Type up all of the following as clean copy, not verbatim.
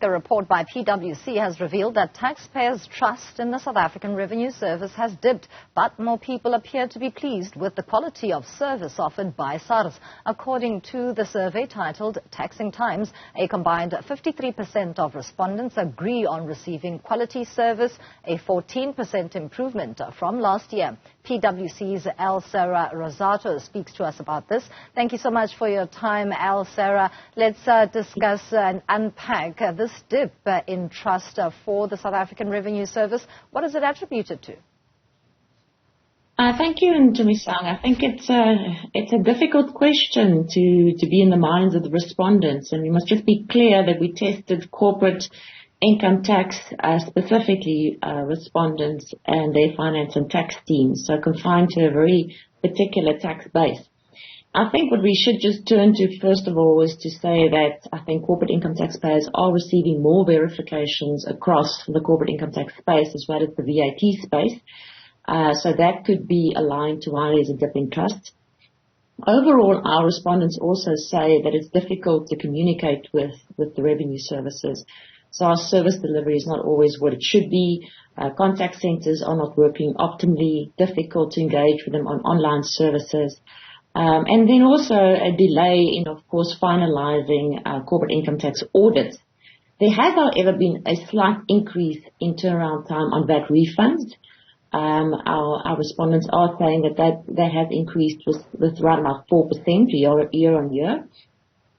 A report by PwC has revealed that taxpayers' trust in the South African Revenue Service has dipped, but more people appear to be pleased with the quality of service offered by SARS. According to the survey titled Taxing Times, a combined 53% of respondents agree on receiving quality service, a 14% improvement from last year. PwC's Elle-Sarah Rossato speaks to us about this. Thank you so much for your time, Elle-Sarah. Let's discuss and unpack this dip in trust for the South African Revenue Service. What is it attributed to? Thank you, Tumisang. I think it's a difficult question to be in the minds of the respondents, and we must just be clear that we tested corporate income tax, specifically respondents and their finance and tax teams, so confined to a very particular tax base. I think what we should just turn to, first of all, is to say that I think corporate income taxpayers are receiving more verifications across the corporate income tax space as well as the VAT space. So that could be aligned to why there's a dip in trust. Overall, our respondents also say that it's difficult to communicate with the revenue services. So our service delivery is not always what it should be. Contact centers are not working optimally, difficult to engage with them on online services. And then also a delay in, of course, finalizing corporate income tax audits. There has, however, been a slight increase in turnaround time on VAT refunds. Our respondents are saying that has increased with around about 4% year on year.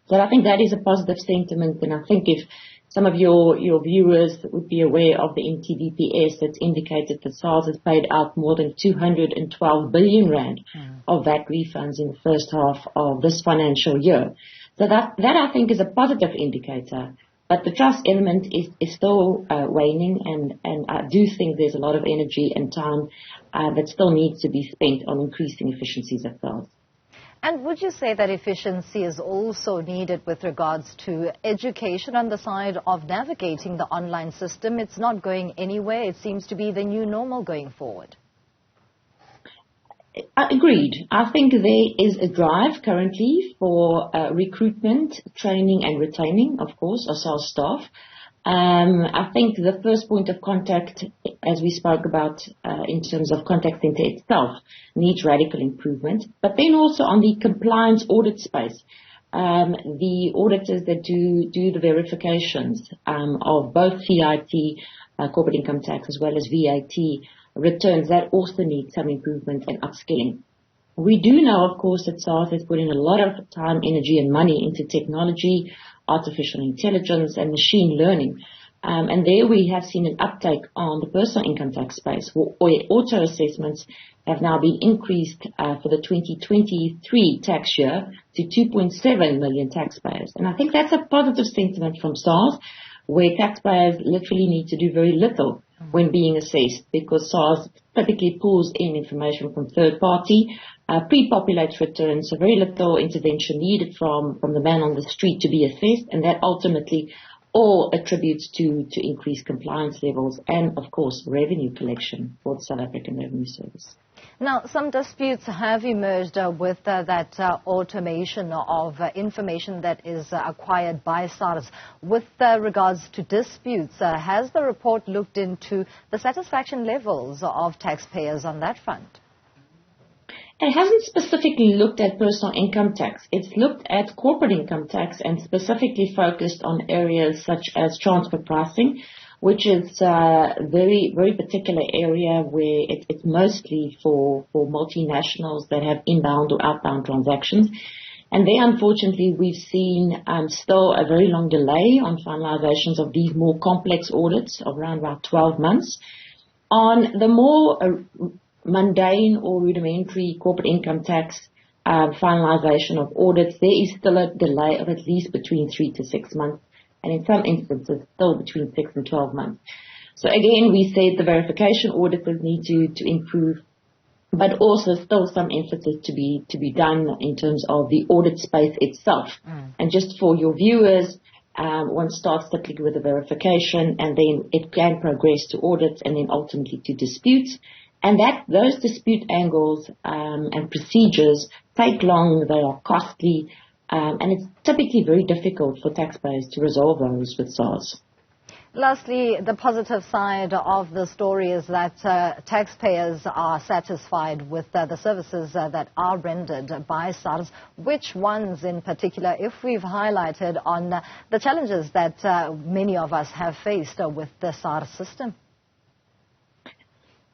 So I think that is a positive sentiment, and I think if some of your viewers would be aware of the MTBPS that's indicated that SARS has paid out more than 212 billion rand of VAT refunds in the first half of this financial year. So that I think is a positive indicator. But the trust element is still waning, and I do think there's a lot of energy and time that still needs to be spent on increasing efficiencies at SARS. And would you say that efficiency is also needed with regards to education on the side of navigating the online system? It's not going anywhere. It seems to be the new normal going forward. Agreed. I think there is a drive currently for recruitment, training and retaining, of course, of SARS staff. I think the first point of contact, as we spoke about in terms of contact center itself, needs radical improvement. But then also on the compliance audit space, the auditors that do the verifications of both CIT, corporate income tax, as well as VAT returns, that also needs some improvement and upskilling. We do know, of course, that SARS has put in a lot of time, energy and money into technology, artificial intelligence and machine learning. And there we have seen an uptake on the personal income tax space, where auto assessments have now been increased for the 2023 tax year to 2.7 million taxpayers. And I think that's a positive sentiment from SARS, where taxpayers literally need to do very little when being assessed, because SARS typically pulls in information from third party, pre-populates returns, so very little intervention needed from the man on the street to be assessed, and that ultimately all attributes to increased compliance levels and, of course, revenue collection for the South African Revenue Service. Now, some disputes have emerged with that automation of information that is acquired by SARS. With regards to disputes, has the report looked into the satisfaction levels of taxpayers on that front? It hasn't specifically looked at personal income tax. It's looked at corporate income tax and specifically focused on areas such as transfer pricing, which is a very, very particular area where it's mostly for multinationals that have inbound or outbound transactions. And there, unfortunately, we've seen still a very long delay on finalizations of these more complex audits of around about 12 months. On the more mundane or rudimentary corporate income tax finalization of audits, there is still a delay of at least between 3 to 6 months, and in some instances still between 6 and 12 months. So again, we said the verification auditors need to improve, but also still some emphasis to be done in terms of the audit space itself. And just for your viewers, one starts typically with a verification, and then it can progress to audits and then ultimately to disputes. And those dispute angles and procedures take long, they are costly, and it's typically very difficult for taxpayers to resolve those with SARS. Lastly, the positive side of the story is that taxpayers are satisfied with the services that are rendered by SARS. Which ones in particular, if we've highlighted on the challenges that many of us have faced with the SARS system?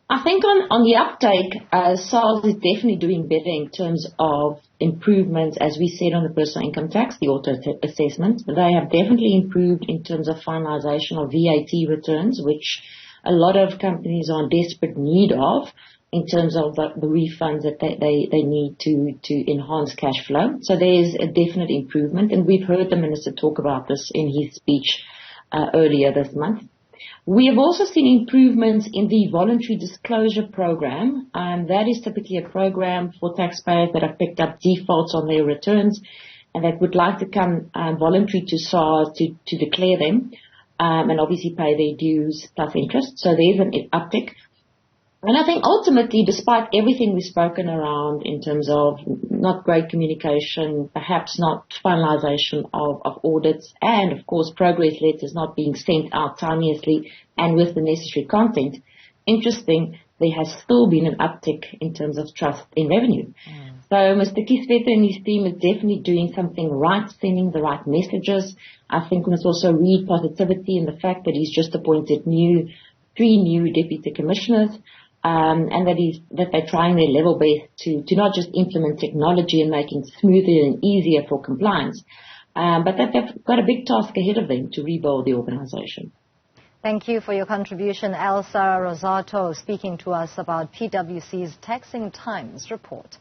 I think on the uptake, SARS is definitely doing better in terms of improvements, as we said on the personal income tax, the auto assessment. They have definitely improved in terms of finalization of VAT returns, which a lot of companies are in desperate need of in terms of the refunds that they need to enhance cash flow. So there is a definite improvement, and we've heard the Minister talk about this in his speech earlier this month. We have also seen improvements in the voluntary disclosure program. That is typically a program for taxpayers that have picked up defaults on their returns and that would like to come voluntary to SARS to declare them and obviously pay their dues plus interest. So there's an uptick. And I think ultimately, despite everything we've spoken around in terms of not great communication, perhaps not finalization of audits, and of course progress letters not being sent out timeously and with the necessary content, interesting, there has still been an uptick in terms of trust in revenue. So Mr. Kisveta and his team is definitely doing something right, sending the right messages. I think we must also read positivity in the fact that he's just appointed 3 new deputy commissioners. And that they're trying their level best to not just implement technology and making it smoother and easier for compliance, but that they've got a big task ahead of them to rebuild the organization. Thank you for your contribution, Elle-Sarah Rossato, speaking to us about PwC's Taxing Times report.